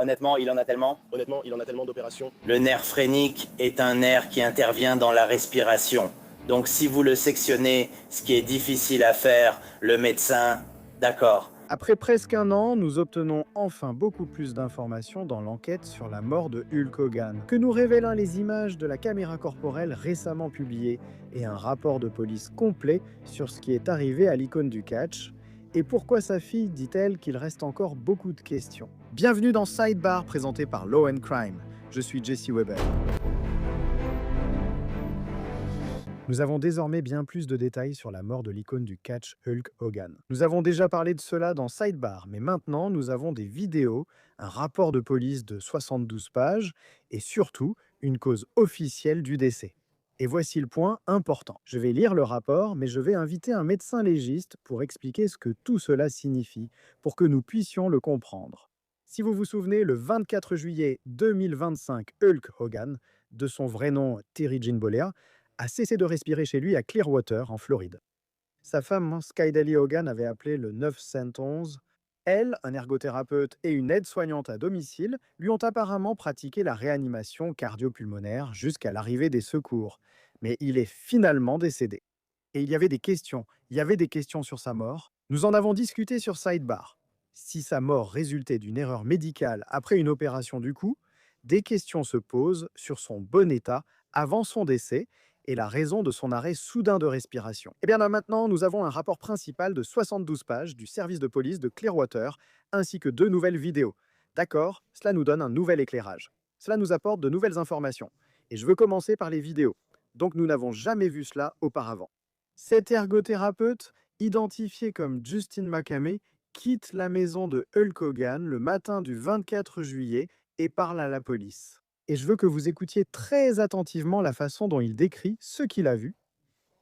Honnêtement, il en a tellement. Honnêtement, il en a tellement d'opérations. Le nerf phrénique est un nerf qui intervient dans la respiration. Donc si vous le sectionnez, ce qui est difficile à faire, le médecin... D'accord. Après presque un an, nous obtenons enfin beaucoup plus d'informations dans l'enquête sur la mort de Hulk Hogan, que nous révèlent les images de la caméra corporelle récemment publiée et un rapport de police complet sur ce qui est arrivé à l'icône du catch, et pourquoi sa fille dit-elle qu'il reste encore beaucoup de questions. Bienvenue dans Sidebar présenté par Law & Crime. Je suis Jesse Weber. Nous avons désormais bien plus de détails sur la mort de l'icône du catch Hulk Hogan. Nous avons déjà parlé de cela dans Sidebar, mais maintenant nous avons des vidéos, un rapport de police de 72 pages et surtout une cause officielle du décès. Et voici le point important. Je vais lire le rapport, mais je vais inviter un médecin légiste pour expliquer ce que tout cela signifie, pour que nous puissions le comprendre. Si vous vous souvenez, le 24 juillet 2025, Hulk Hogan, de son vrai nom Terry Gene Bollea, a cessé de respirer chez lui à Clearwater, en Floride. Sa femme, Skydaly Hogan, avait appelé le 911. Elle, un ergothérapeute et une aide-soignante à domicile, lui ont apparemment pratiqué la réanimation cardio-pulmonaire jusqu'à l'arrivée des secours. Mais il est finalement décédé. Et il y avait des questions. Il y avait des questions sur sa mort. Nous en avons discuté sur Sidebar. Si sa mort résultait d'une erreur médicale après une opération du cou, des questions se posent sur son bon état avant son décès et la raison de son arrêt soudain de respiration. Et bien là maintenant, nous avons un rapport principal de 72 pages du service de police de Clearwater, ainsi que 2 nouvelles vidéos. D'accord, cela nous donne un nouvel éclairage. Cela nous apporte de nouvelles informations. Et je veux commencer par les vidéos. Donc nous n'avons jamais vu cela auparavant. Cet ergothérapeute, identifié comme Justin McCamey, quitte la maison de Hulk Hogan le matin du 24 juillet et parle à la police. Et je veux que vous écoutiez très attentivement la façon dont il décrit ce qu'il a vu,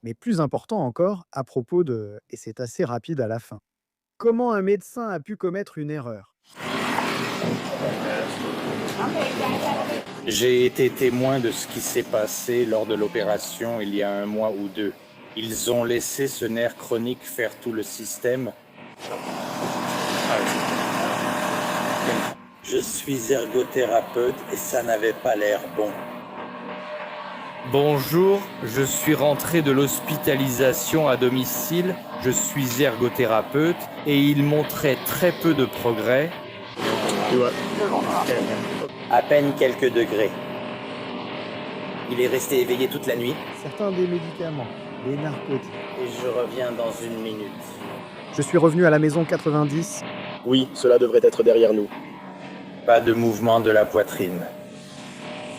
mais plus important encore, à propos de... et c'est assez rapide à la fin. Comment un médecin a pu commettre une erreur? J'ai été témoin de ce qui s'est passé lors de l'opération il y a 1 mois ou 2. Ils ont laissé ce nerf chronique faire tout le système. Je suis ergothérapeute et ça n'avait pas l'air bon. Bonjour, je suis rentré de l'hospitalisation à domicile, je suis ergothérapeute et il montrait très peu de progrès. À peine quelques degrés. Il est resté éveillé toute la nuit Certains des médicaments, les narcotiques. et je reviens dans 1 minute. Je suis revenu à la maison 90. Oui, cela devrait être derrière nous. Pas de mouvement de la poitrine.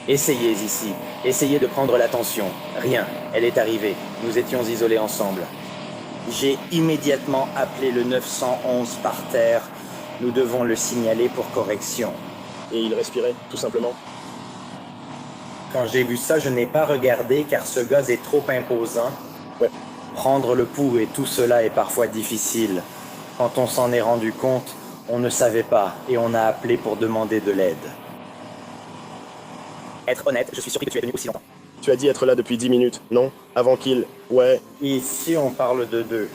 Essayez ici. Essayez de prendre la tension. Rien. Elle est arrivée. Nous étions isolés ensemble. J'ai immédiatement appelé le 911 par terre. Nous devons le signaler pour correction. Et il respirait, tout simplement. Quand j'ai vu ça, je n'ai pas regardé car ce gaz est trop imposant. Ouais. Prendre le pouls et tout cela est parfois difficile. Quand on s'en est rendu compte, on ne savait pas et on a appelé pour demander de l'aide. Être honnête, je suis surpris que tu aies tenu aussi longtemps. Tu as dit être là depuis 10 minutes, non? Avant qu'il... Ouais, Ici, on parle de 2.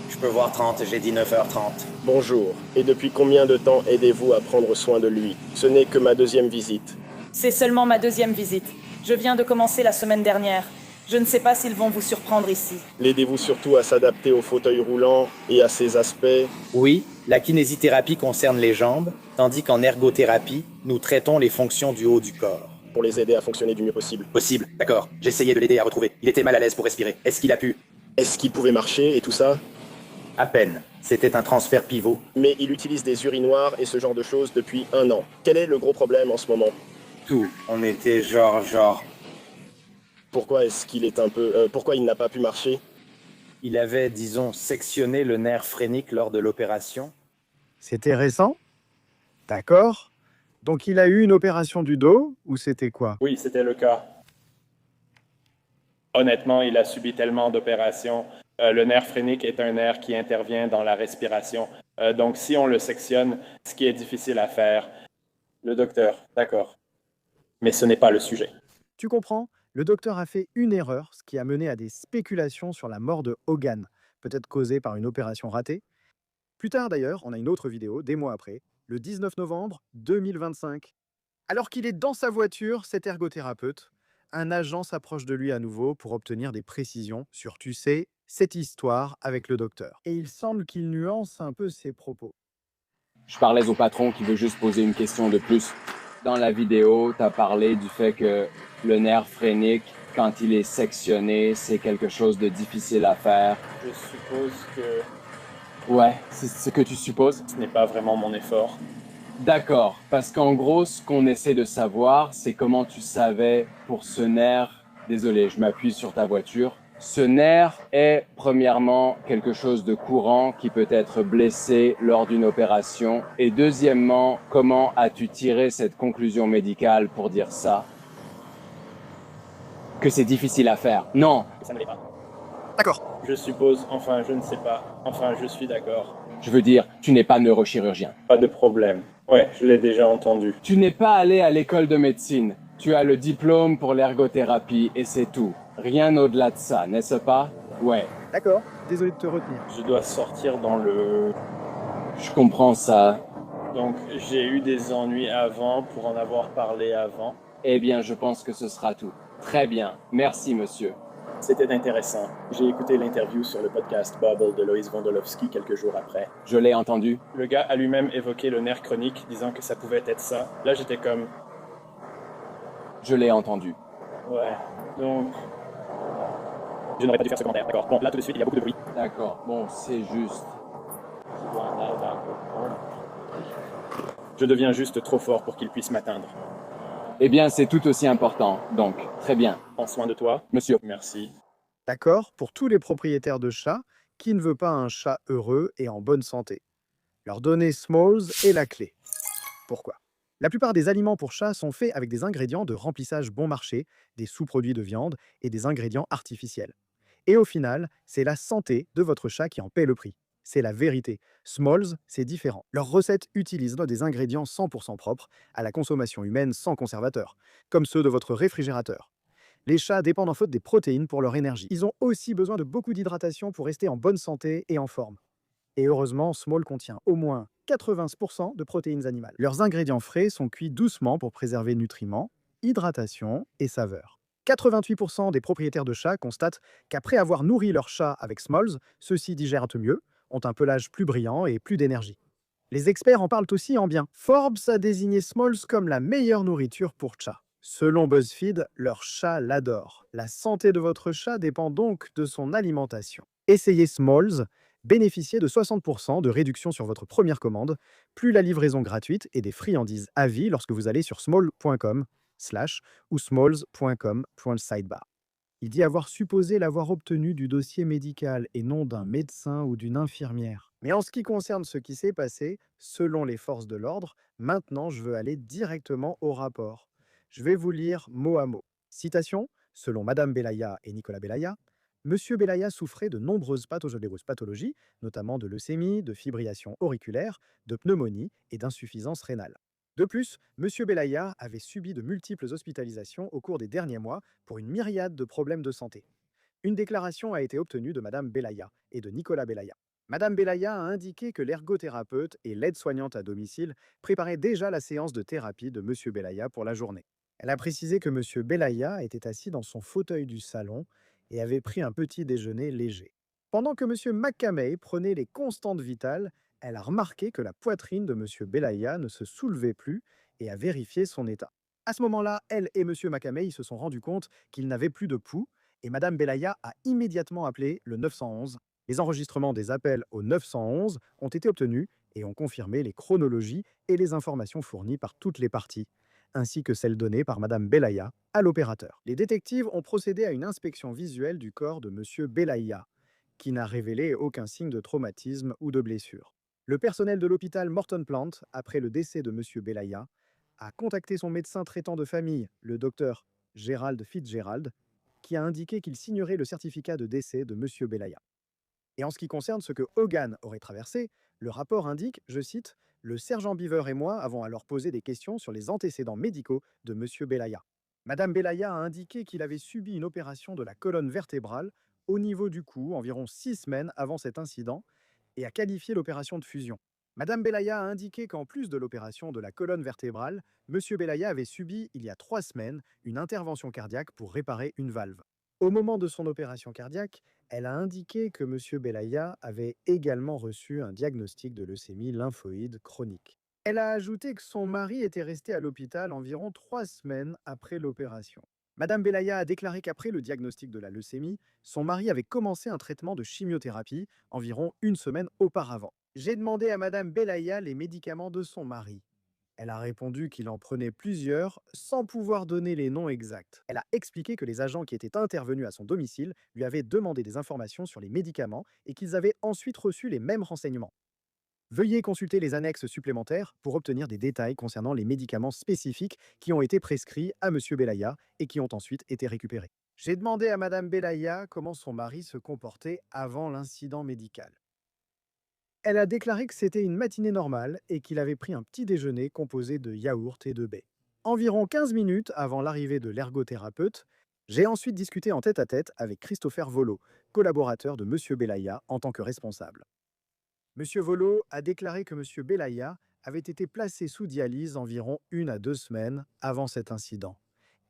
Je peux voir 30, j'ai dit 9h30. bonjour. Et depuis combien de temps aidez-vous à prendre soin de lui? Ce n'est que ma 2e visite. C'est seulement ma 2e visite. Je viens de commencer la semaine dernière. Je ne sais pas s'ils vont vous surprendre ici. L'aidez-vous surtout à s'adapter au fauteuil roulant et à ses aspects? Oui, la kinésithérapie concerne les jambes, tandis qu'en ergothérapie, nous traitons les fonctions du haut du corps. Pour les aider à fonctionner du mieux possible. Possible, d'accord. J'essayais de l'aider à retrouver. Il était mal à l'aise pour respirer. Est-ce qu'il a pu? Est-ce qu'il pouvait marcher et tout ça? À peine. C'était un transfert pivot. Mais il utilise des urinoirs et ce genre de choses depuis 1 an. Quel est le gros problème en ce moment? Tout. On était genre... Pourquoi est-ce qu'il est un peu... pourquoi il n'a pas pu marcher? Il avait, disons, sectionné le nerf phrénique lors de l'opération. C'était récent? D'accord. Donc il a eu une opération du dos, ou c'était quoi? Oui, c'était le cas. Honnêtement, il a subi tellement d'opérations. Le nerf phrénique est un nerf qui intervient dans la respiration. Donc, si on le sectionne, ce qui est difficile à faire, le docteur, d'accord. Mais ce n'est pas le sujet. Tu comprends? Le docteur a fait une erreur, ce qui a mené à des spéculations sur la mort de Hogan, peut-être causée par une opération ratée. Plus tard d'ailleurs, on a une autre vidéo, des mois après, le 19 novembre 2025. Alors qu'il est dans sa voiture, cet ergothérapeute, un agent s'approche de lui à nouveau pour obtenir des précisions sur, tu sais, cette histoire avec le docteur. Et il semble qu'il nuance un peu ses propos. Je parlais au patron qui veut juste poser une question de plus. Dans la vidéo, tu as parlé du fait que le nerf phrénique, quand il est sectionné, c'est quelque chose de difficile à faire. Je suppose que Ouais, c'est ce que tu supposes? ce n'est pas vraiment mon effort. D'accord, parce qu'en gros, ce qu'on essaie de savoir, c'est comment tu savais pour ce nerf. Désolé, je m'appuie sur ta voiture. Ce nerf est premièrement quelque chose de courant qui peut être blessé lors d'une opération. Et deuxièmement, comment as-tu tiré cette conclusion médicale pour dire ça? Que c'est difficile à faire. Non, Ça ne l'est pas. D'accord. Je suppose, enfin, je ne sais pas. Enfin, je suis d'accord. je veux dire, tu n'es pas neurochirurgien. Pas de problème. Ouais, je l'ai déjà entendu. Tu n'es pas allé à l'école de médecine. Tu as le diplôme pour l'ergothérapie et c'est tout. Rien au-delà de ça, n'est-ce pas? Ouais, D'accord. Désolé de te retenir. Je dois sortir dans le... je comprends ça. Donc, j'ai eu des ennuis avant pour en avoir parlé avant. Eh bien, je pense que ce sera tout. Très bien. Merci, monsieur. C'était intéressant. J'ai écouté l'interview sur le podcast Bubble de Loïs Wondolowski quelques jours après. Je l'ai entendu. Le gars a lui-même évoqué le nerf chronique, disant que ça pouvait être ça. Là, j'étais comme... Je l'ai entendu. Ouais, donc... Je n'aurais pas dû faire ce commentaire, d'accord. Bon, là, tout de suite, il y a beaucoup de bruit. D'accord. Bon, c'est juste. Je deviens juste trop fort pour qu'il puisse m'atteindre. Eh bien, c'est tout aussi important. Donc, très bien. Prends soin de toi. Monsieur. Merci. D'accord pour tous les propriétaires de chats qui ne veut pas un chat heureux et en bonne santé. Leur donner Smalls est la clé. Pourquoi? La plupart des aliments pour chats sont faits avec des ingrédients de remplissage bon marché, des sous-produits de viande et des ingrédients artificiels. Et au final, c'est la santé de votre chat qui en paie le prix. C'est la vérité. Smalls, c'est différent. Leurs recettes utilisent des ingrédients 100% propres à la consommation humaine sans conservateur, comme ceux de votre réfrigérateur. Les chats dépendent en fait des protéines pour leur énergie. Ils ont aussi besoin de beaucoup d'hydratation pour rester en bonne santé et en forme. Et heureusement, Small contient au moins 80% de protéines animales. Leurs ingrédients frais sont cuits doucement pour préserver nutriments, hydratation et saveur. 88% des propriétaires de chats constatent qu'après avoir nourri leur chat avec Smalls, ceux-ci digèrent mieux, ont un pelage plus brillant et plus d'énergie. Les experts en parlent aussi en bien. Forbes a désigné Smalls comme la meilleure nourriture pour chat. Selon BuzzFeed, leur chat l'adore. La santé de votre chat dépend donc de son alimentation. Essayez Smalls, bénéficiez de 60% de réduction sur votre première commande, plus la livraison gratuite et des friandises à vie lorsque vous allez sur small.com/ ou smalls.com/sidebar. Il dit avoir supposé l'avoir obtenu du dossier médical et non d'un médecin ou d'une infirmière. Mais en ce qui concerne ce qui s'est passé, selon les forces de l'ordre, maintenant je veux aller directement au rapport. Je vais vous lire mot à mot. Citation, selon Madame Belaya et Nicolas Belaya, Monsieur Belaya souffrait de nombreuses pathologies, notamment de leucémie, de fibrillation auriculaire, de pneumonie et d'insuffisance rénale. De plus, Monsieur Belaya avait subi de multiples hospitalisations au cours des derniers mois pour une myriade de problèmes de santé. Une déclaration a été obtenue de Madame Belaya et de Nicolas Belaya. Madame Belaya a indiqué que l'ergothérapeute et l'aide-soignante à domicile préparaient déjà la séance de thérapie de Monsieur Belaya pour la journée. Elle a précisé que Monsieur Belaya était assis dans son fauteuil du salon et avait pris un petit déjeuner léger. Pendant que Monsieur McCamey prenait les constantes vitales, elle a remarqué que la poitrine de Monsieur Belaya ne se soulevait plus et a vérifié son état. À ce moment-là, elle et Monsieur McCamey se sont rendus compte qu'il n'avait plus de pouls et Madame Belaya a immédiatement appelé le 911. Les enregistrements des appels au 911 ont été obtenus et ont confirmé les chronologies et les informations fournies par toutes les parties, ainsi que celles données par Madame Belaya à l'opérateur. Les détectives ont procédé à une inspection visuelle du corps de Monsieur Belaya, qui n'a révélé aucun signe de traumatisme ou de blessure. Le personnel de l'hôpital Morton Plant, après le décès de Monsieur Belaya, a contacté son médecin traitant de famille, le docteur Gerald Fitzgerald, qui a indiqué qu'il signerait le certificat de décès de Monsieur Belaya. Et en ce qui concerne ce que Hogan aurait traversé, le rapport indique, je cite, « Le sergent Beaver et moi avons alors posé des questions sur les antécédents médicaux de Monsieur Belaya. Madame Belaya a indiqué qu'il avait subi une opération de la colonne vertébrale au niveau du cou environ 6 semaines avant cet incident et a qualifié l'opération de fusion. Madame Belaya a indiqué qu'en plus de l'opération de la colonne vertébrale, Monsieur Belaya avait subi, il y a 3 semaines, une intervention cardiaque pour réparer une valve. Au moment de son opération cardiaque, elle a indiqué que Monsieur Belaya avait également reçu un diagnostic de leucémie lymphoïde chronique. Elle a ajouté que son mari était resté à l'hôpital environ 3 semaines après l'opération. Madame Belaya a déclaré qu'après le diagnostic de la leucémie, son mari avait commencé un traitement de chimiothérapie environ 1 semaine auparavant. J'ai demandé à Madame Belaya les médicaments de son mari. Elle a répondu qu'il en prenait plusieurs sans pouvoir donner les noms exacts. Elle a expliqué que les agents qui étaient intervenus à son domicile lui avaient demandé des informations sur les médicaments et qu'ils avaient ensuite reçu les mêmes renseignements. Veuillez consulter les annexes supplémentaires pour obtenir des détails concernant les médicaments spécifiques qui ont été prescrits à Monsieur Belaya et qui ont ensuite été récupérés. J'ai demandé à Madame Belaya comment son mari se comportait avant l'incident médical. Elle a déclaré que c'était une matinée normale et qu'il avait pris un petit déjeuner composé de yaourt et de baies. Environ 15 minutes avant l'arrivée de l'ergothérapeute, j'ai ensuite discuté en tête-à-tête avec Christopher Volo, collaborateur de Monsieur Belaya en tant que responsable. Monsieur Volo a déclaré que Monsieur Belaya avait été placé sous dialyse environ 1 à 2 semaines avant cet incident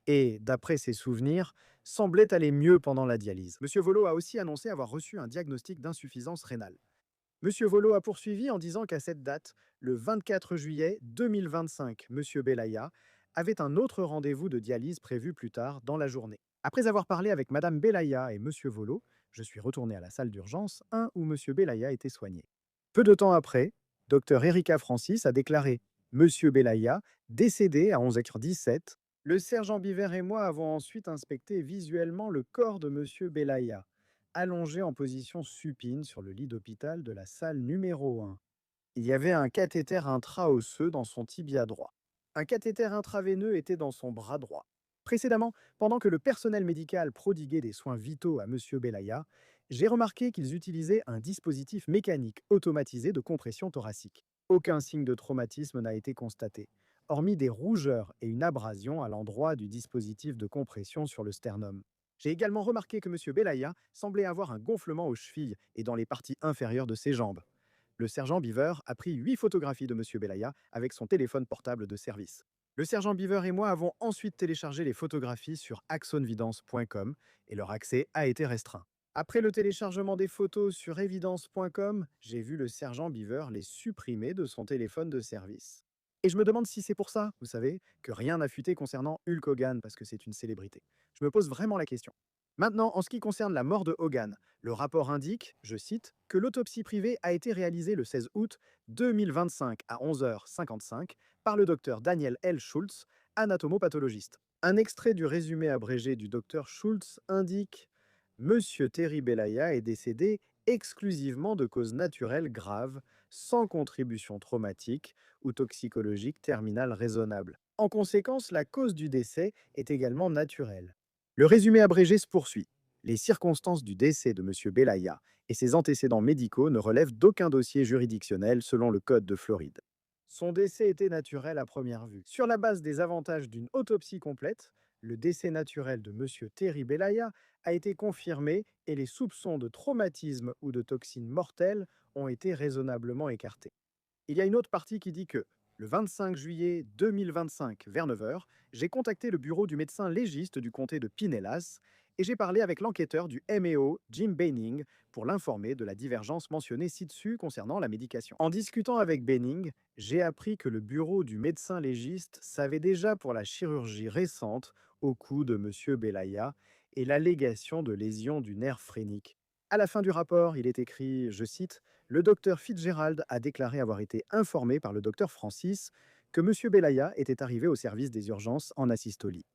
et, d'après ses souvenirs, semblait aller mieux pendant la dialyse. Monsieur Volo a aussi annoncé avoir reçu un diagnostic d'insuffisance rénale. Monsieur Volo a poursuivi en disant qu'à cette date, le 24 juillet 2025, Monsieur Belaya avait un autre rendez-vous de dialyse prévu plus tard dans la journée. Après avoir parlé avec Madame Belaya et Monsieur Volo, je suis retourné à la salle d'urgence 1 où Monsieur Belaya était soigné. Peu de temps après, Dr Erika Francis a déclaré Monsieur Belaya décédé à 11h17. Le sergent Biver et moi avons ensuite inspecté visuellement le corps de Monsieur Belaya, allongé en position supine sur le lit d'hôpital de la salle numéro 1. Il y avait un cathéter intra-osseux dans son tibia droit. Un cathéter intraveineux était dans son bras droit. Précédemment, pendant que le personnel médical prodiguait des soins vitaux à Monsieur Belaya, j'ai remarqué qu'ils utilisaient un dispositif mécanique automatisé de compression thoracique. Aucun signe de traumatisme n'a été constaté, hormis des rougeurs et une abrasion à l'endroit du dispositif de compression sur le sternum. J'ai également remarqué que Monsieur Belaya semblait avoir un gonflement aux chevilles et dans les parties inférieures de ses jambes. Le sergent Beaver a pris 8 photographies de Monsieur Belaya avec son téléphone portable de service. Le sergent Beaver et moi avons ensuite téléchargé les photographies sur axonvidence.com et leur accès a été restreint. Après le téléchargement des photos sur evidence.com, j'ai vu le sergent Beaver les supprimer de son téléphone de service. Et je me demande si c'est pour ça, vous savez, que rien n'a fuité concernant Hulk Hogan parce que c'est une célébrité. Je me pose vraiment la question. Maintenant, en ce qui concerne la mort de Hogan, le rapport indique, je cite, que l'autopsie privée a été réalisée le 16 août 2025 à 11h55 par le docteur Daniel L. Schultz, anatomopathologiste. Un extrait du résumé abrégé du docteur Schultz indique « Monsieur Terry Belaya est décédé exclusivement de causes naturelles graves, sans contribution traumatique ou toxicologique terminale raisonnable. En conséquence, la cause du décès est également naturelle. » Le résumé abrégé se poursuit. Les circonstances du décès de M. Belaya et ses antécédents médicaux ne relèvent d'aucun dossier juridictionnel selon le Code de Floride. Son décès était naturel à première vue. Sur la base des avantages d'une autopsie complète, le décès naturel de M. Terry Belaya a été confirmé et les soupçons de traumatisme ou de toxines mortelles ont été raisonnablement écartés. Il y a une autre partie qui dit que, le 25 juillet 2025, vers 9h, j'ai contacté le bureau du médecin légiste du comté de Pinellas et j'ai parlé avec l'enquêteur du MEO, Jim Benning, pour l'informer de la divergence mentionnée ci-dessus concernant la médication. En discutant avec Benning, j'ai appris que le bureau du médecin légiste savait déjà pour la chirurgie récente au cou de M. Belaya et l'allégation de lésions du nerf phrénique. À la fin du rapport, il est écrit, je cite, « Le docteur Fitzgerald a déclaré avoir été informé par le docteur Francis que M. Belaya était arrivé au service des urgences en asystolie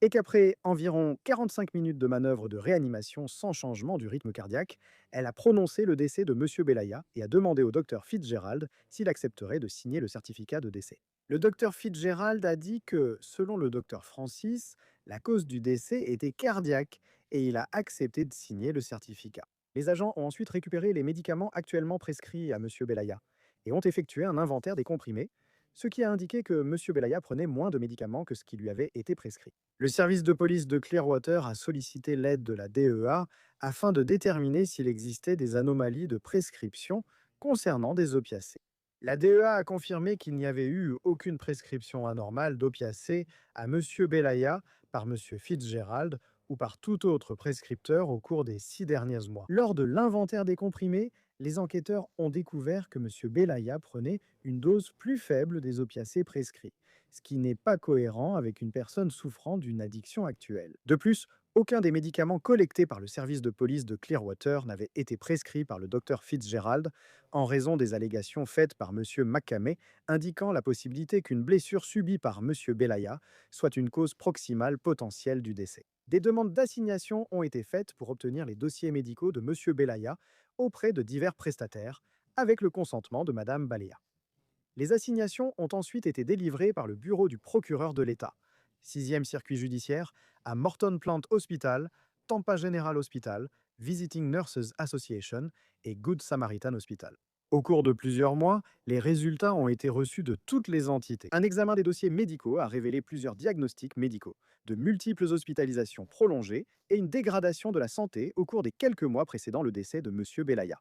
et qu'après environ 45 minutes de manœuvre de réanimation sans changement du rythme cardiaque, elle a prononcé le décès de M. Belaya et a demandé au docteur Fitzgerald s'il accepterait de signer le certificat de décès. Le docteur Fitzgerald a dit que, selon le docteur Francis, la cause du décès était cardiaque et il a accepté de signer le certificat. Les agents ont ensuite récupéré les médicaments actuellement prescrits à M. Belaya et ont effectué un inventaire des comprimés, ce qui a indiqué que M. Belaya prenait moins de médicaments que ce qui lui avait été prescrit. Le service de police de Clearwater a sollicité l'aide de la DEA afin de déterminer s'il existait des anomalies de prescription concernant des opiacés. La DEA a confirmé qu'il n'y avait eu aucune prescription anormale d'opiacés à M. Belaya par M. Fitzgerald ou par tout autre prescripteur au cours des 6 derniers mois. Lors de l'inventaire des comprimés, les enquêteurs ont découvert que M. Belaya prenait une dose plus faible des opiacés prescrits, ce qui n'est pas cohérent avec une personne souffrant d'une addiction actuelle. De plus, aucun des médicaments collectés par le service de police de Clearwater n'avait été prescrit par le Dr Fitzgerald en raison des allégations faites par M. McCamey indiquant la possibilité qu'une blessure subie par M. Belaya soit une cause proximale potentielle du décès. Des demandes d'assignation ont été faites pour obtenir les dossiers médicaux de M. Belaya auprès de divers prestataires, avec le consentement de Mme Balea. Les assignations ont ensuite été délivrées par le bureau du procureur de l'État, 6e circuit judiciaire, à Morton Plant Hospital, Tampa General Hospital, Visiting Nurses Association et Good Samaritan Hospital. Au cours de plusieurs mois, les résultats ont été reçus de toutes les entités. Un examen des dossiers médicaux a révélé plusieurs diagnostics médicaux, de multiples hospitalisations prolongées et une dégradation de la santé au cours des quelques mois précédant le décès de M. Belaya.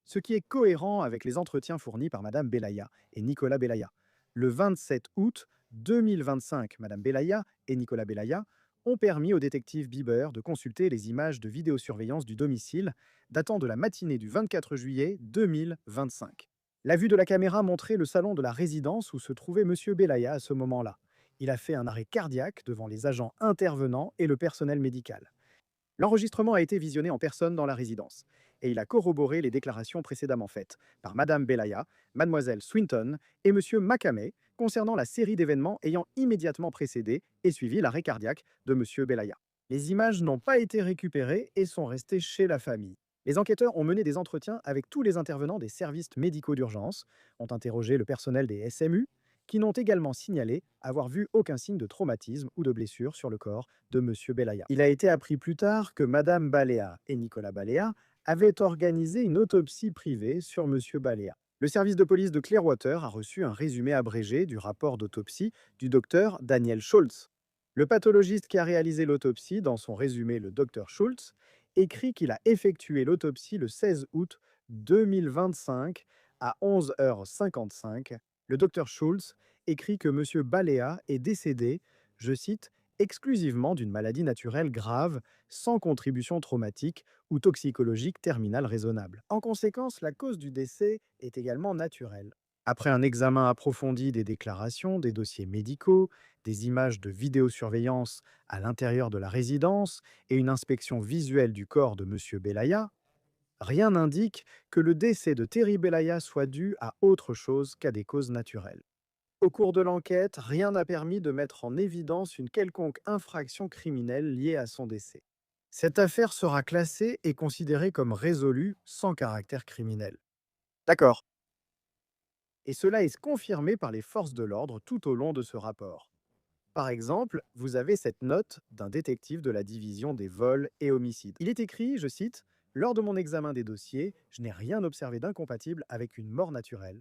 Ce qui est cohérent avec les entretiens fournis par Mme Belaya et Nicolas Belaya. Le 27 août 2025, Mme Belaya et Nicolas Belaya ont permis au détective Bieber de consulter les images de vidéosurveillance du domicile datant de la matinée du 24 juillet 2025. La vue de la caméra montrait le salon de la résidence où se trouvait M. Belaya à ce moment-là. Il a fait un arrêt cardiaque devant les agents intervenants et le personnel médical. L'enregistrement a été visionné en personne dans la résidence et il a corroboré les déclarations précédemment faites par Mme Belaya, Mlle Swinton et M. McCamey concernant la série d'événements ayant immédiatement précédé et suivi l'arrêt cardiaque de M. Belaya. Les images n'ont pas été récupérées et sont restées chez la famille. Les enquêteurs ont mené des entretiens avec tous les intervenants des services médicaux d'urgence, ont interrogé le personnel des SMU, qui n'ont également signalé avoir vu aucun signe de traumatisme ou de blessure sur le corps de M. Belaya. Il a été appris plus tard que Mme Balea et Nicolas Balea avaient organisé une autopsie privée sur M. Balea. Le service de police de Clearwater a reçu un résumé abrégé du rapport d'autopsie du docteur Daniel Schultz. Le pathologiste qui a réalisé l'autopsie, dans son résumé, le docteur Schultz, écrit qu'il a effectué l'autopsie le 16 août 2025 à 11h55. Le docteur Schultz écrit que M. Balea est décédé, je cite, exclusivement d'une maladie naturelle grave, sans contribution traumatique ou toxicologique terminale raisonnable. En conséquence, la cause du décès est également naturelle. Après un examen approfondi des déclarations, des dossiers médicaux, des images de vidéosurveillance à l'intérieur de la résidence et une inspection visuelle du corps de M. Belaya, rien n'indique que le décès de Terry Belaya soit dû à autre chose qu'à des causes naturelles. Au cours de l'enquête, rien n'a permis de mettre en évidence une quelconque infraction criminelle liée à son décès. Cette affaire sera classée et considérée comme résolue sans caractère criminel. D'accord. Et cela est confirmé par les forces de l'ordre tout au long de ce rapport. Par exemple, vous avez cette note d'un détective de la division des vols et homicides. Il est écrit, je cite, « Lors de mon examen des dossiers, je n'ai rien observé d'incompatible avec une mort naturelle. »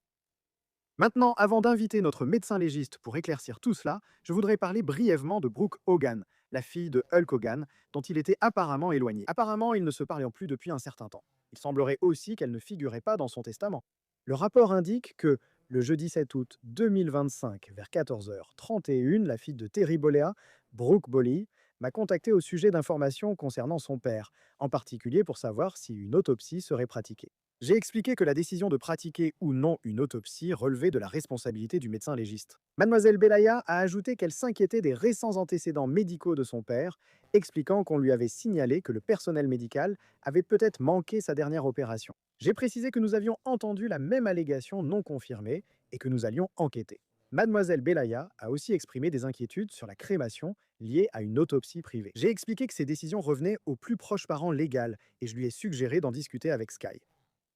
Maintenant, avant d'inviter notre médecin légiste pour éclaircir tout cela, je voudrais parler brièvement de Brooke Hogan, la fille de Hulk Hogan, dont il était apparemment éloigné. Apparemment, ils ne se parlaient plus depuis un certain temps. Il semblerait aussi qu'elle ne figurait pas dans son testament. Le rapport indique que, le jeudi 7 août 2025, vers 14h31, la fille de Terry Bollea, Brooke Boley, m'a contacté au sujet d'informations concernant son père, en particulier pour savoir si une autopsie serait pratiquée. J'ai expliqué que la décision de pratiquer ou non une autopsie relevait de la responsabilité du médecin légiste. Mademoiselle Belaya a ajouté qu'elle s'inquiétait des récents antécédents médicaux de son père, expliquant qu'on lui avait signalé que le personnel médical avait peut-être manqué sa dernière opération. J'ai précisé que nous avions entendu la même allégation non confirmée et que nous allions enquêter. Mademoiselle Belaya a aussi exprimé des inquiétudes sur la crémation liée à une autopsie privée. J'ai expliqué que ces décisions revenaient au plus proche parent légal et je lui ai suggéré d'en discuter avec Sky.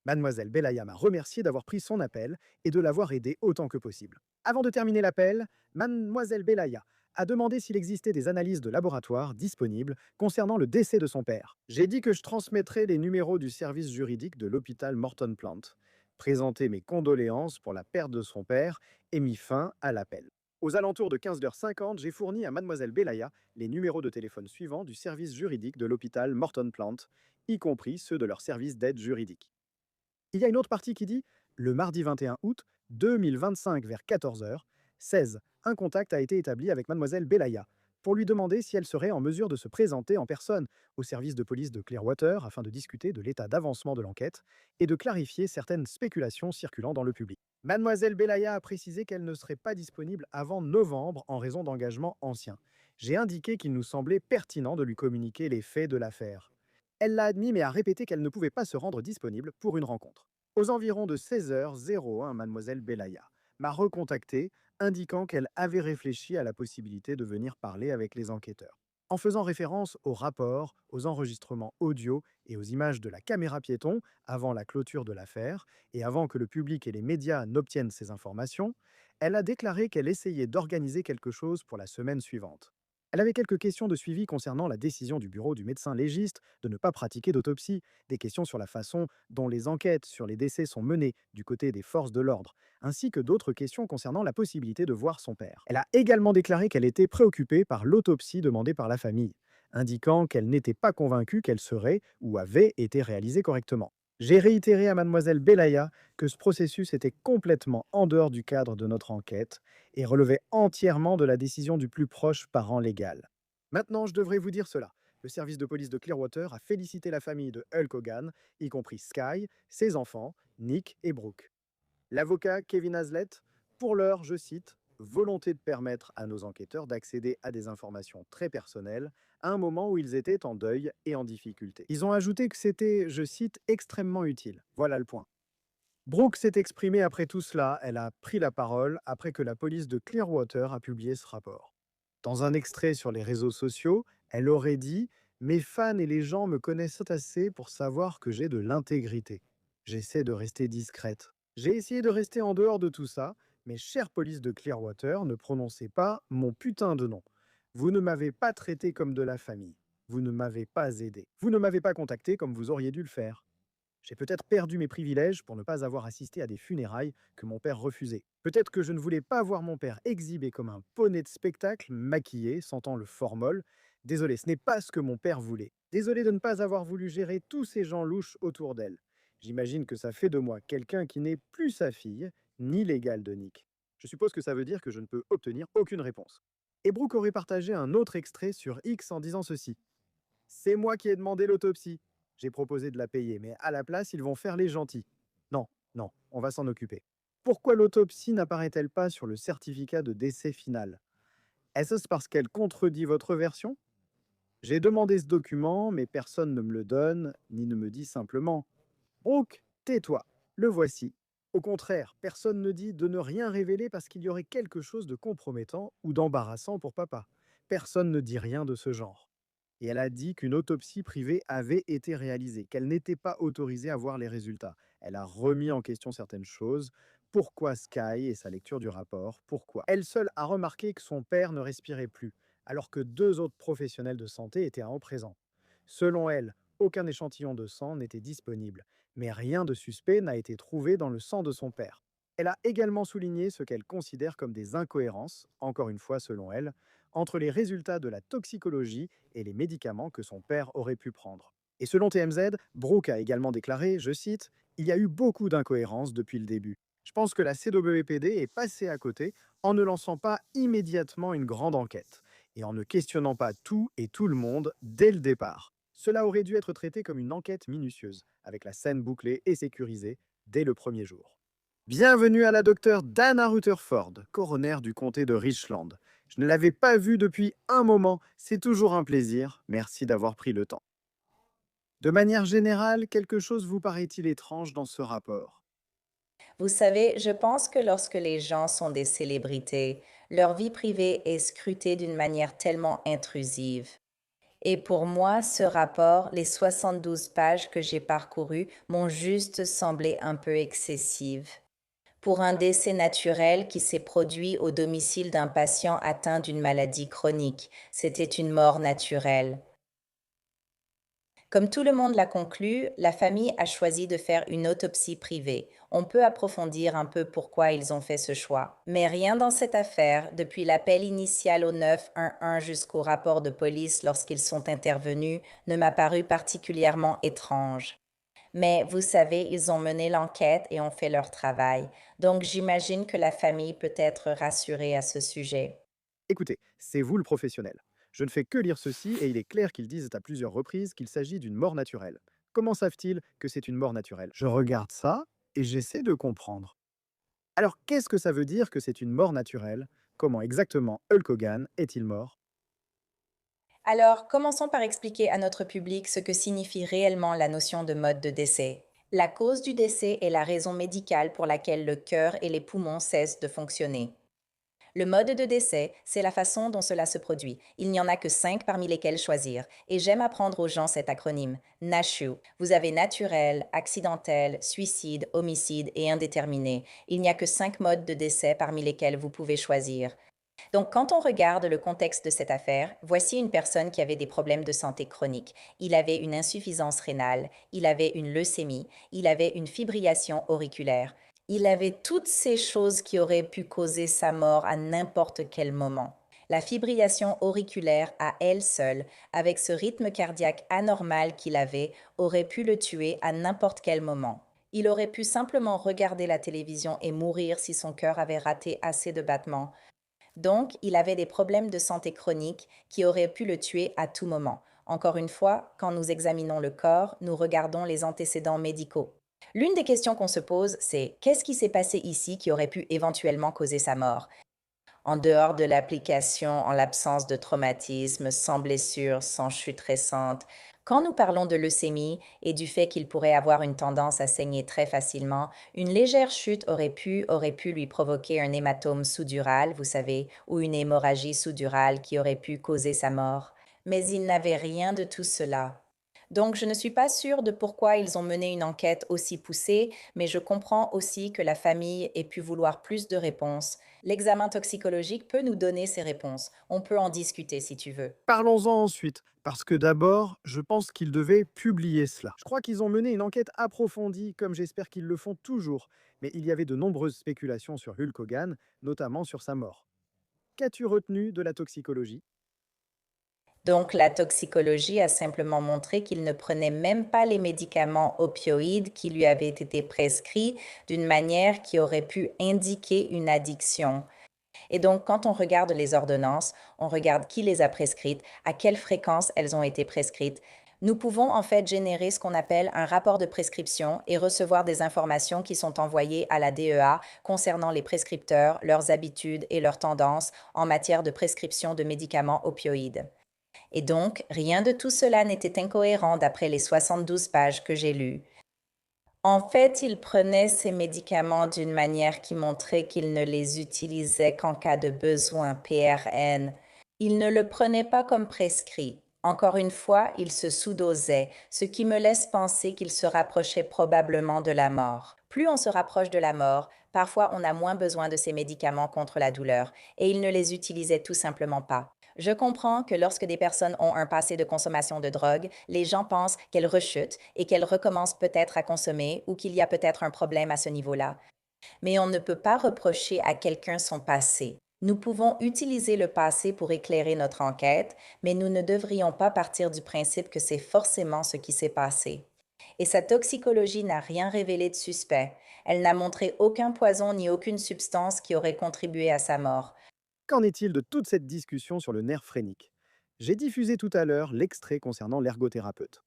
Mademoiselle Belaya m'a remercié d'avoir pris son appel et de l'avoir aidé autant que possible. Avant de terminer l'appel, Mademoiselle Belaya a demandé s'il existait des analyses de laboratoire disponibles concernant le décès de son père. J'ai dit que je transmettrais les numéros du service juridique de l'hôpital Morton Plant, présenté mes condoléances pour la perte de son père et mis fin à l'appel. Aux alentours de 15h50, j'ai fourni à Mademoiselle Belaya les numéros de téléphone suivants du service juridique de l'hôpital Morton Plant, y compris ceux de leur service d'aide juridique. Il y a une autre partie qui dit Le mardi 21 août 2025 vers 14h, 16, un contact a été établi avec mademoiselle Belaya pour lui demander si elle serait en mesure de se présenter en personne au service de police de Clearwater afin de discuter de l'état d'avancement de l'enquête et de clarifier certaines spéculations circulant dans le public. Mademoiselle Belaya a précisé qu'elle ne serait pas disponible avant novembre en raison d'engagements anciens. J'ai indiqué qu'il nous semblait pertinent de lui communiquer les faits de l'affaire. Elle l'a admis mais a répété qu'elle ne pouvait pas se rendre disponible pour une rencontre. Aux environs de 16h01, mademoiselle Belaya m'a recontacté indiquant qu'elle avait réfléchi à la possibilité de venir parler avec les enquêteurs. En faisant référence au rapport, aux enregistrements audio et aux images de la caméra piéton avant la clôture de l'affaire et avant que le public et les médias n'obtiennent ces informations, elle a déclaré qu'elle essayait d'organiser quelque chose pour la semaine suivante. Elle avait quelques questions de suivi concernant la décision du bureau du médecin légiste de ne pas pratiquer d'autopsie, des questions sur la façon dont les enquêtes sur les décès sont menées du côté des forces de l'ordre, ainsi que d'autres questions concernant la possibilité de voir son père. Elle a également déclaré qu'elle était préoccupée par l'autopsie demandée par la famille, indiquant qu'elle n'était pas convaincue qu'elle serait ou avait été réalisée correctement. J'ai réitéré à mademoiselle Belaya que ce processus était complètement en dehors du cadre de notre enquête et relevait entièrement de la décision du plus proche parent légal. Maintenant, je devrais vous dire cela. Le service de police de Clearwater a félicité la famille de Hulk Hogan, y compris Sky, ses enfants, Nick et Brooke. L'avocat Kevin Hazlett, pour l'heure, je cite, volonté de permettre à nos enquêteurs d'accéder à des informations très personnelles à un moment où ils étaient en deuil et en difficulté. Ils ont ajouté que c'était, je cite, extrêmement utile. Voilà le point. Brooke s'est exprimée après tout cela, elle a pris la parole après que la police de Clearwater a publié ce rapport. Dans un extrait sur les réseaux sociaux, elle aurait dit « Mes fans et les gens me connaissent assez pour savoir que j'ai de l'intégrité. J'essaie de rester discrète. J'ai essayé de rester en dehors de tout ça, mais chère police de Clearwater, ne prononcez pas mon putain de nom. Vous ne m'avez pas traité comme de la famille. Vous ne m'avez pas aidé. Vous ne m'avez pas contacté comme vous auriez dû le faire. J'ai peut-être perdu mes privilèges pour ne pas avoir assisté à des funérailles que mon père refusait. Peut-être que je ne voulais pas voir mon père exhibé comme un poney de spectacle, maquillé, sentant le formol. Désolé, ce n'est pas ce que mon père voulait. Désolé de ne pas avoir voulu gérer tous ces gens louches autour d'elle. J'imagine que ça fait de moi quelqu'un qui n'est plus sa fille, ni l'égal de Nick. Je suppose que ça veut dire que je ne peux obtenir aucune réponse. Et Brooke aurait partagé un autre extrait sur X en disant ceci. C'est moi qui ai demandé l'autopsie. J'ai proposé de la payer, mais à la place, ils vont faire les gentils. Non, non, on va s'en occuper. Pourquoi l'autopsie n'apparaît-elle pas sur le certificat de décès final? Est-ce parce qu'elle contredit votre version? J'ai demandé ce document, mais personne ne me le donne, ni ne me dit simplement « Brooke, tais-toi, le voici ». Au contraire, personne ne dit de ne rien révéler parce qu'il y aurait quelque chose de compromettant ou d'embarrassant pour papa. Personne ne dit rien de ce genre. Et elle a dit qu'une autopsie privée avait été réalisée, qu'elle n'était pas autorisée à voir les résultats. Elle a remis en question certaines choses. Pourquoi Sky et sa lecture du rapport? Pourquoi? Elle seule a remarqué que son père ne respirait plus, alors que deux autres professionnels de santé étaient en présent. Selon elle, aucun échantillon de sang n'était disponible, mais rien de suspect n'a été trouvé dans le sang de son père. Elle a également souligné ce qu'elle considère comme des incohérences, encore une fois selon elle, entre les résultats de la toxicologie et les médicaments que son père aurait pu prendre. Et selon TMZ, Brooke a également déclaré, je cite, « Il y a eu beaucoup d'incohérences depuis le début. Je pense que la CWPD est passée à côté en ne lançant pas immédiatement une grande enquête et en ne questionnant pas tout et tout le monde dès le départ. Cela aurait dû être traité comme une enquête minutieuse, avec la scène bouclée et sécurisée dès le premier jour. » Bienvenue à la docteure Dana Rutherford, coroner du comté de Richland. Je ne l'avais pas vue depuis un moment, c'est toujours un plaisir, merci d'avoir pris le temps. De manière générale, quelque chose vous paraît-il étrange dans ce rapport? Vous savez, je pense que lorsque les gens sont des célébrités, leur vie privée est scrutée d'une manière tellement intrusive. Et pour moi, ce rapport, les 72 pages que j'ai parcourues, m'ont juste semblé un peu excessives. Pour un décès naturel qui s'est produit au domicile d'un patient atteint d'une maladie chronique, c'était une mort naturelle. Comme tout le monde l'a conclu, la famille a choisi de faire une autopsie privée. On peut approfondir un peu pourquoi ils ont fait ce choix. Mais rien dans cette affaire, depuis l'appel initial au 911 jusqu'au rapport de police lorsqu'ils sont intervenus, ne m'a paru particulièrement étrange. Mais vous savez, ils ont mené l'enquête et ont fait leur travail. Donc j'imagine que la famille peut être rassurée à ce sujet. Écoutez, c'est vous le professionnel. Je ne fais que lire ceci et il est clair qu'ils disent à plusieurs reprises qu'il s'agit d'une mort naturelle. Comment savent-ils que c'est une mort naturelle? Je regarde ça et j'essaie de comprendre. Alors qu'est-ce que ça veut dire que c'est une mort naturelle? Comment exactement Hulk Hogan est-il mort? Alors, commençons par expliquer à notre public ce que signifie réellement la notion de mode de décès. La cause du décès est la raison médicale pour laquelle le cœur et les poumons cessent de fonctionner. Le mode de décès, c'est la façon dont cela se produit. Il n'y en a que 5 parmi lesquels choisir. Et j'aime apprendre aux gens cet acronyme, NASHU. Vous avez naturel, accidentel, suicide, homicide et indéterminé. Il n'y a que 5 modes de décès parmi lesquels vous pouvez choisir. Donc, quand on regarde le contexte de cette affaire, voici une personne qui avait des problèmes de santé chroniques. Il avait une insuffisance rénale, il avait une leucémie, il avait une fibrillation auriculaire. Il avait toutes ces choses qui auraient pu causer sa mort à n'importe quel moment. La fibrillation auriculaire à elle seule, avec ce rythme cardiaque anormal qu'il avait, aurait pu le tuer à n'importe quel moment. Il aurait pu simplement regarder la télévision et mourir si son cœur avait raté assez de battements. Donc, il avait des problèmes de santé chroniques qui auraient pu le tuer à tout moment. Encore une fois, quand nous examinons le corps, nous regardons les antécédents médicaux. L'une des questions qu'on se pose, c'est qu'est-ce qui s'est passé ici qui aurait pu éventuellement causer sa mort? En dehors de l'application, en l'absence de traumatisme, sans blessure, sans chute récente, quand nous parlons de leucémie et du fait qu'il pourrait avoir une tendance à saigner très facilement, une légère chute aurait pu lui provoquer un hématome sous-dural, vous savez, ou une hémorragie sous-durale qui aurait pu causer sa mort. Mais il n'avait rien de tout cela. Donc, je ne suis pas sûre de pourquoi ils ont mené une enquête aussi poussée, mais je comprends aussi que la famille ait pu vouloir plus de réponses. L'examen toxicologique peut nous donner ces réponses. On peut en discuter si tu veux. Parlons-en ensuite, parce que d'abord, je pense qu'ils devaient publier cela. Je crois qu'ils ont mené une enquête approfondie, comme j'espère qu'ils le font toujours, mais il y avait de nombreuses spéculations sur Hulk Hogan, notamment sur sa mort. Qu'as-tu retenu de la toxicologie? Donc, la toxicologie a simplement montré qu'il ne prenait même pas les médicaments opioïdes qui lui avaient été prescrits d'une manière qui aurait pu indiquer une addiction. Et donc, quand on regarde les ordonnances, on regarde qui les a prescrites, à quelle fréquence elles ont été prescrites. Nous pouvons en fait générer ce qu'on appelle un rapport de prescription et recevoir des informations qui sont envoyées à la DEA concernant les prescripteurs, leurs habitudes et leurs tendances en matière de prescription de médicaments opioïdes. Et donc, rien de tout cela n'était incohérent d'après les 72 pages que j'ai lues. En fait, il prenait ces médicaments d'une manière qui montrait qu'il ne les utilisait qu'en cas de besoin, PRN. Il ne le prenait pas comme prescrit. Encore une fois, il se sous-dosait, ce qui me laisse penser qu'il se rapprochait probablement de la mort. Plus on se rapproche de la mort, parfois on a moins besoin de ces médicaments contre la douleur, et il ne les utilisait tout simplement pas. Je comprends que lorsque des personnes ont un passé de consommation de drogue, les gens pensent qu'elles rechutent et qu'elles recommencent peut-être à consommer ou qu'il y a peut-être un problème à ce niveau-là. Mais on ne peut pas reprocher à quelqu'un son passé. Nous pouvons utiliser le passé pour éclairer notre enquête, mais nous ne devrions pas partir du principe que c'est forcément ce qui s'est passé. Et sa toxicologie n'a rien révélé de suspect. Elle n'a montré aucun poison ni aucune substance qui aurait contribué à sa mort. Qu'en est-il de toute cette discussion sur le nerf phrénique? J'ai diffusé tout à l'heure l'extrait concernant l'ergothérapeute.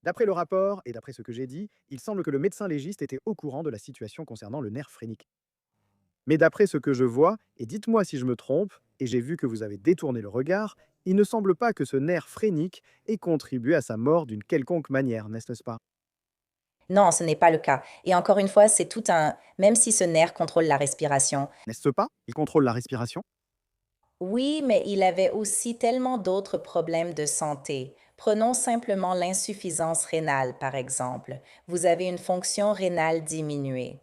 D'après le rapport et d'après ce que j'ai dit, il semble que le médecin légiste était au courant de la situation concernant le nerf phrénique. Mais d'après ce que je vois, et dites-moi si je me trompe, et j'ai vu que vous avez détourné le regard, il ne semble pas que ce nerf phrénique ait contribué à sa mort d'une quelconque manière, n'est-ce pas? Non, ce n'est pas le cas. Et encore une fois, c'est tout un... Même si ce nerf contrôle la respiration. N'est-ce pas? Il contrôle la respiration? Oui, mais il avait aussi tellement d'autres problèmes de santé. Prenons simplement l'insuffisance rénale, par exemple. Vous avez une fonction rénale diminuée.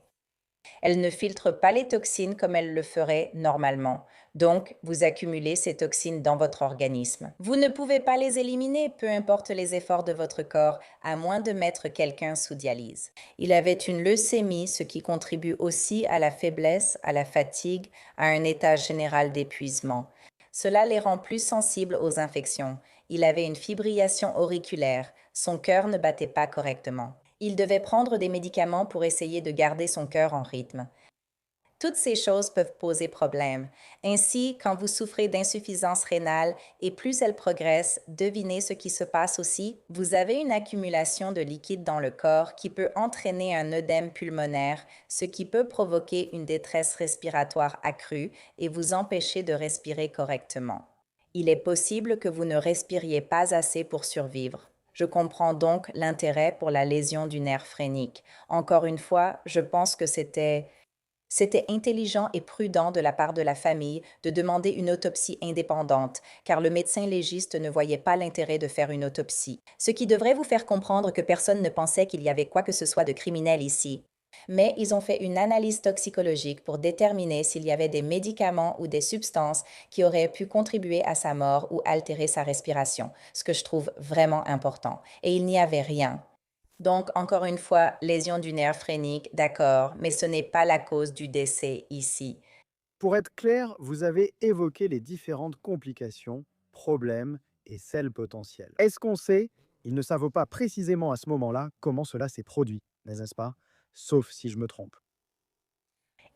Elle ne filtre pas les toxines comme elle le ferait normalement. Donc, vous accumulez ces toxines dans votre organisme. Vous ne pouvez pas les éliminer, peu importe les efforts de votre corps, à moins de mettre quelqu'un sous dialyse. Il avait une leucémie, ce qui contribue aussi à la faiblesse, à la fatigue, à un état général d'épuisement. Cela les rend plus sensibles aux infections. Il avait une fibrillation auriculaire. Son cœur ne battait pas correctement. Il devait prendre des médicaments pour essayer de garder son cœur en rythme. Toutes ces choses peuvent poser problème. Ainsi, quand vous souffrez d'insuffisance rénale et plus elle progresse, devinez ce qui se passe aussi. Vous avez une accumulation de liquide dans le corps qui peut entraîner un œdème pulmonaire, ce qui peut provoquer une détresse respiratoire accrue et vous empêcher de respirer correctement. Il est possible que vous ne respiriez pas assez pour survivre. Je comprends donc l'intérêt pour la lésion du nerf phrénique. Encore une fois, je pense que c'était intelligent et prudent de la part de la famille de demander une autopsie indépendante, car le médecin légiste ne voyait pas l'intérêt de faire une autopsie, ce qui devrait vous faire comprendre que personne ne pensait qu'il y avait quoi que ce soit de criminel ici. Mais ils ont fait une analyse toxicologique pour déterminer s'il y avait des médicaments ou des substances qui auraient pu contribuer à sa mort ou altérer sa respiration, ce que je trouve vraiment important. Et il n'y avait rien. Donc, encore une fois, lésion du nerf phrénique, d'accord, mais ce n'est pas la cause du décès ici. Pour être clair, vous avez évoqué les différentes complications, problèmes et celles potentielles. Est-ce qu'on sait, ils ne savent pas précisément à ce moment-là comment cela s'est produit, n'est-ce pas? Sauf si je me trompe.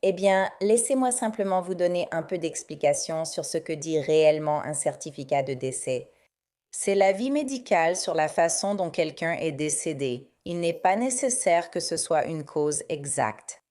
Eh bien, laissez-moi simplement vous donner un peu d'explication sur ce que dit réellement un certificat de décès. C'est l'avis médical sur la façon dont quelqu'un est décédé. Il n'est pas nécessaire que ce soit une cause exacte.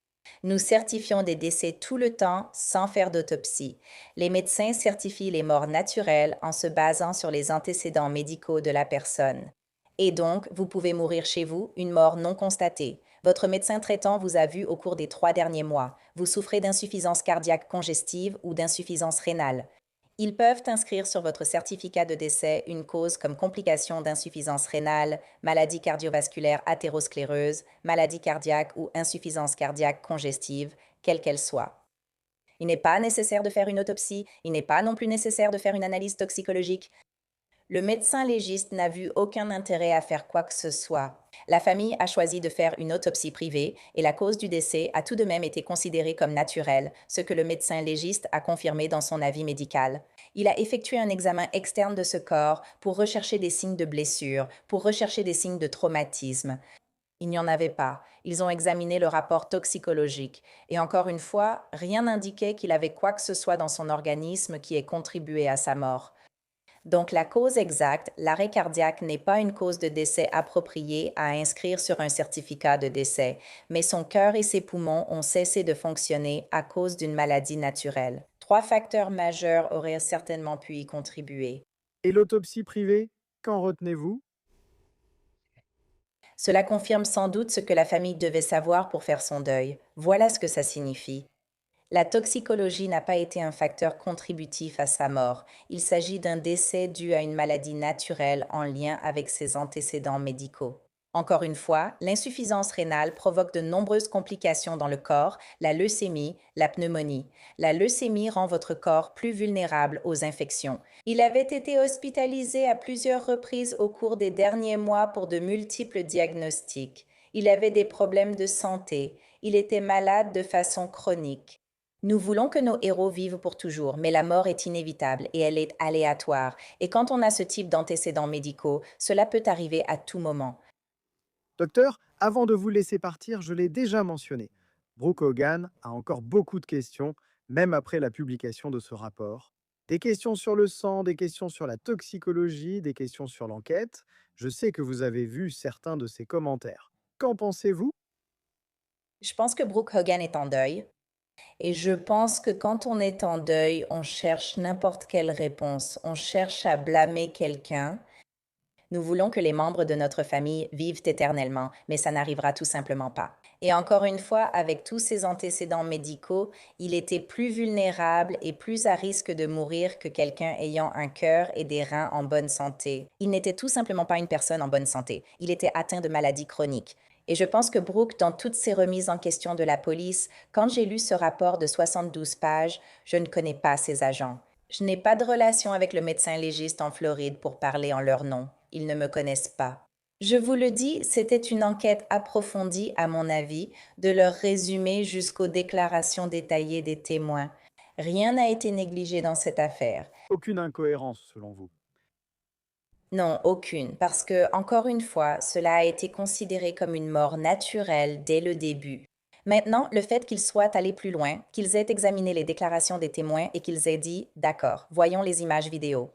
Nous certifions des décès tout le temps sans faire d'autopsie. Les médecins certifient les morts naturelles en se basant sur les antécédents médicaux de la personne. Et donc, vous pouvez mourir chez vous, une mort non constatée. Votre médecin traitant vous a vu au cours des 3 derniers mois. Vous souffrez d'insuffisance cardiaque congestive ou d'insuffisance rénale. Ils peuvent inscrire sur votre certificat de décès une cause comme complication d'insuffisance rénale, maladie cardiovasculaire athéroscléreuse, maladie cardiaque ou insuffisance cardiaque congestive, quelle qu'elle soit. Il n'est pas nécessaire de faire une autopsie, il n'est pas non plus nécessaire de faire une analyse toxicologique. Le médecin légiste n'a vu aucun intérêt à faire quoi que ce soit. La famille a choisi de faire une autopsie privée et la cause du décès a tout de même été considérée comme naturelle, ce que le médecin légiste a confirmé dans son avis médical. Il a effectué un examen externe de ce corps pour rechercher des signes de blessure, pour rechercher des signes de traumatisme. Il n'y en avait pas. Ils ont examiné le rapport toxicologique. Et encore une fois, rien n'indiquait qu'il avait quoi que ce soit dans son organisme qui ait contribué à sa mort. Donc la cause exacte, l'arrêt cardiaque, n'est pas une cause de décès appropriée à inscrire sur un certificat de décès, mais son cœur et ses poumons ont cessé de fonctionner à cause d'une maladie naturelle. 3 facteurs majeurs auraient certainement pu y contribuer. Et l'autopsie privée, qu'en retenez-vous? Cela confirme sans doute ce que la famille devait savoir pour faire son deuil. Voilà ce que ça signifie. La toxicologie n'a pas été un facteur contributif à sa mort. Il s'agit d'un décès dû à une maladie naturelle en lien avec ses antécédents médicaux. Encore une fois, l'insuffisance rénale provoque de nombreuses complications dans le corps, la leucémie, la pneumonie. La leucémie rend votre corps plus vulnérable aux infections. Il avait été hospitalisé à plusieurs reprises au cours des derniers mois pour de multiples diagnostics. Il avait des problèmes de santé. Il était malade de façon chronique. Nous voulons que nos héros vivent pour toujours, mais la mort est inévitable et elle est aléatoire. Et quand on a ce type d'antécédents médicaux, cela peut arriver à tout moment. Docteur, avant de vous laisser partir, je l'ai déjà mentionné. Brooke Hogan a encore beaucoup de questions, même après la publication de ce rapport. Des questions sur le sang, des questions sur la toxicologie, des questions sur l'enquête. Je sais que vous avez vu certains de ces commentaires. Qu'en pensez-vous? Je pense que Brooke Hogan est en deuil. Et je pense que quand on est en deuil, on cherche n'importe quelle réponse. On cherche à blâmer quelqu'un. Nous voulons que les membres de notre famille vivent éternellement, mais ça n'arrivera tout simplement pas. Et encore une fois, avec tous ses antécédents médicaux, il était plus vulnérable et plus à risque de mourir que quelqu'un ayant un cœur et des reins en bonne santé. Il n'était tout simplement pas une personne en bonne santé. Il était atteint de maladies chroniques. Et je pense que Brooke, dans toutes ces remises en question de la police, quand j'ai lu ce rapport de 72 pages, je ne connais pas ces agents. Je n'ai pas de relation avec le médecin légiste en Floride pour parler en leur nom. Ils ne me connaissent pas. Je vous le dis, c'était une enquête approfondie, à mon avis, de leur résumé jusqu'aux déclarations détaillées des témoins. Rien n'a été négligé dans cette affaire. Aucune incohérence, selon vous. Non, aucune, parce que, encore une fois, cela a été considéré comme une mort naturelle dès le début. Maintenant, le fait qu'ils soient allés plus loin, qu'ils aient examiné les déclarations des témoins et qu'ils aient dit d'accord, voyons les images vidéo.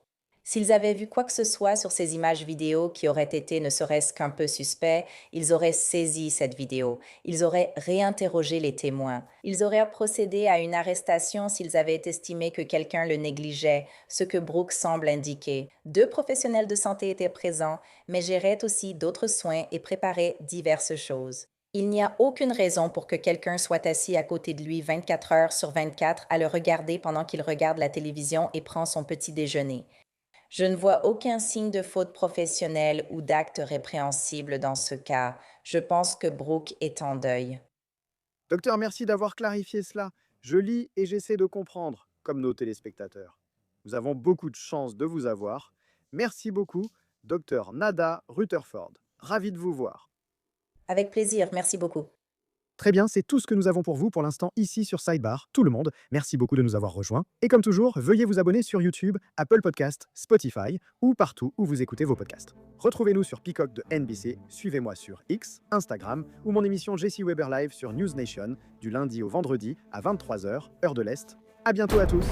S'ils avaient vu quoi que ce soit sur ces images vidéo qui auraient été ne serait-ce qu'un peu suspect, ils auraient saisi cette vidéo, ils auraient réinterrogé les témoins, ils auraient procédé à une arrestation s'ils avaient estimé que quelqu'un le négligeait, ce que Brooke semble indiquer. 2 professionnels de santé étaient présents, mais géraient aussi d'autres soins et préparaient diverses choses. Il n'y a aucune raison pour que quelqu'un soit assis à côté de lui 24 heures sur 24 à le regarder pendant qu'il regarde la télévision et prend son petit déjeuner. Je ne vois aucun signe de faute professionnelle ou d'acte répréhensible dans ce cas. Je pense que Brooke est en deuil. Docteur, merci d'avoir clarifié cela. Je lis et j'essaie de comprendre, comme nos téléspectateurs. Nous avons beaucoup de chance de vous avoir. Merci beaucoup, docteur Nada Rutherford. Ravi de vous voir. Avec plaisir, merci beaucoup. Très bien, c'est tout ce que nous avons pour vous pour l'instant ici sur Sidebar. Tout le monde, merci beaucoup de nous avoir rejoints. Et comme toujours, veuillez vous abonner sur YouTube, Apple Podcast, Spotify ou partout où vous écoutez vos podcasts. Retrouvez-nous sur Peacock de NBC, suivez-moi sur X, Instagram ou mon émission Jesse Weber Live sur News Nation du lundi au vendredi à 23 h, heure de l'Est. À bientôt à tous.